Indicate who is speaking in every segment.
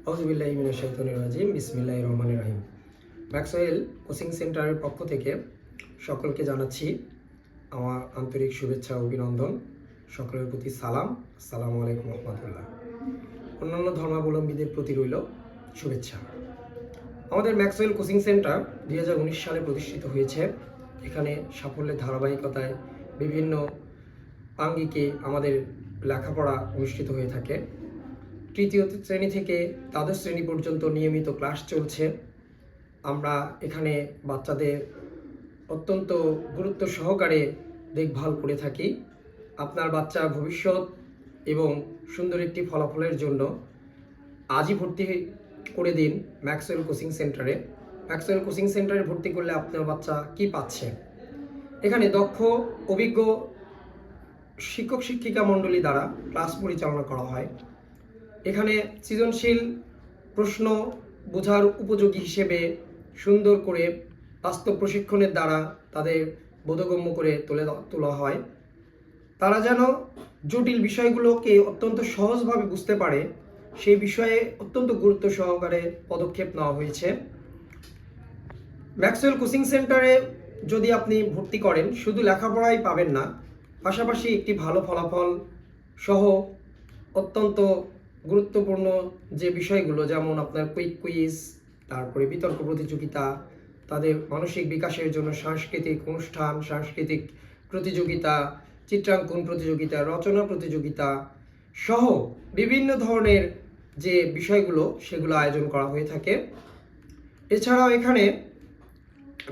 Speaker 1: আউযুবিল্লাহি মিনাশ শাইতানির রাজিম বিসমিল্লাহির রহমানির রহিম। ম্যাক্সওয়েল কোচিং সেন্টারের পক্ষ থেকে সকলকে জানাচ্ছি আমার আন্তরিক শুভেচ্ছা ও অভিনন্দন। সকলের প্রতি সালাম। আসসালামু আলাইকুম রহমতুল্লাহ। অন্যান্য ধর্মাবলম্বীদের প্রতি রইল শুভেচ্ছা। আমাদের ম্যাক্সওয়েল কোচিং সেন্টার 2019 সালে প্রতিষ্ঠিত হয়েছে। এখানে সাফল্যের ধারাবাহিকতায় বিভিন্ন আঙ্গিকে আমাদের লেখাপড়া অনুষ্ঠিত হয়ে থাকে। তৃতীয় শ্রেণী থেকে দ্বাদশ শ্রেণী পর্যন্ত নিয়মিত ক্লাস চলছে। আমরা এখানে বাচ্চাদের অত্যন্ত গুরুত্ব সহকারে দেখভাল করে থাকি। আপনার বাচ্চার ভবিষ্যৎ এবং সুন্দর একটি ফলাফলের জন্য আজই ভর্তি করে দিন ম্যাক্সওয়েল কোচিং সেন্টারে। ম্যাক্সওয়েল কোচিং সেন্টারে ভর্তি করলে আপনার বাচ্চা কি পাচ্ছে? এখানে দক্ষ অভিজ্ঞ শিক্ষক শিক্ষিকা মণ্ডলী দ্বারা ক্লাস পরিচালনা করা হয়। এখানে সৃজনশীল প্রশ্ন বোঝার উপযোগী হিসেবে সুন্দর করে বাস্তব প্রশিক্ষণের দ্বারা তাদের বোধগম্য করে তোলা হয়। তারা যেন জটিল বিষয়গুলোকে অত্যন্ত সহজভাবে বুঝতে পারে, সেই বিষয়ে অত্যন্ত গুরুত্ব সহকারে পদক্ষেপ নেওয়া হয়েছে। ম্যাক্সওয়েল কোচিং সেন্টারে যদি আপনি ভর্তি করেন, শুধু লেখাপড়াই পাবেন না, পাশাপাশি একটি ভালো ফলাফল সহ অত্যন্ত গুরুত্বপূর্ণ যে বিষয়গুলো, যেমন আপনার কুইজ, তারপরে বিতর্ক প্রতিযোগিতা, তাদের মানসিক বিকাশের জন্য সাংস্কৃতিক অনুষ্ঠান, সাংস্কৃতিক প্রতিযোগিতা, চিত্রাঙ্কন প্রতিযোগিতা, রচনা প্রতিযোগিতা সহ বিভিন্ন ধরনের যে বিষয়গুলো সেগুলো আয়োজন করা হয়ে থাকে। এছাড়াও এখানে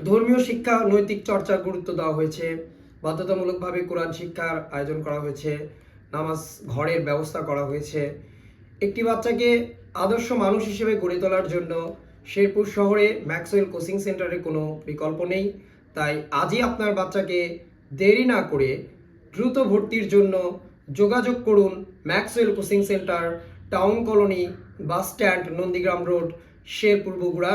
Speaker 1: ধর্মীয় শিক্ষা, নৈতিক চর্চার গুরুত্ব দেওয়া হয়েছে। বাধ্যতামূলকভাবে কোরআন শিক্ষার আয়োজন করা হয়েছে। নামাজ ঘরের ব্যবস্থা করা হয়েছে। একটি বাচ্চাকে আদর্শ মানুষ হিসেবে গড়ে তোলার জন্য শেরপুর শহরে ম্যাক্সওয়েল কোচিং সেন্টারে কোনো বিকল্প নেই। তাই আজই আপনার বাচ্চাকে দেরি না করে দ্রুত ভর্তির জন্য যোগাযোগ করুন Maxwell coaching centre, town colony, bus stand, Nandigram road, Sherpur, Bogura.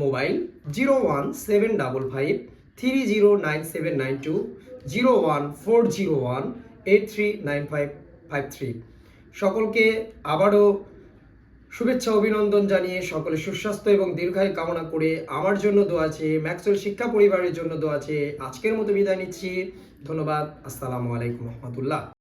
Speaker 1: Mobile 01755 309792, 01401 839553। সকলকে আবারও শুভেচ্ছা অভিনন্দন জানিয়ে সকলে সুস্বাস্থ্য এবং দীর্ঘায়ু কামনা করে আমার জন্য দোয়া চেয়ে, ম্যাক্সওয়েল শিক্ষা পরিবারের জন্য দোয়া চেয়ে আজকের মতো বিদায় নিচ্ছি। ধন্যবাদ। আসসালামু আলাইকুম রহমতুল্লাহ।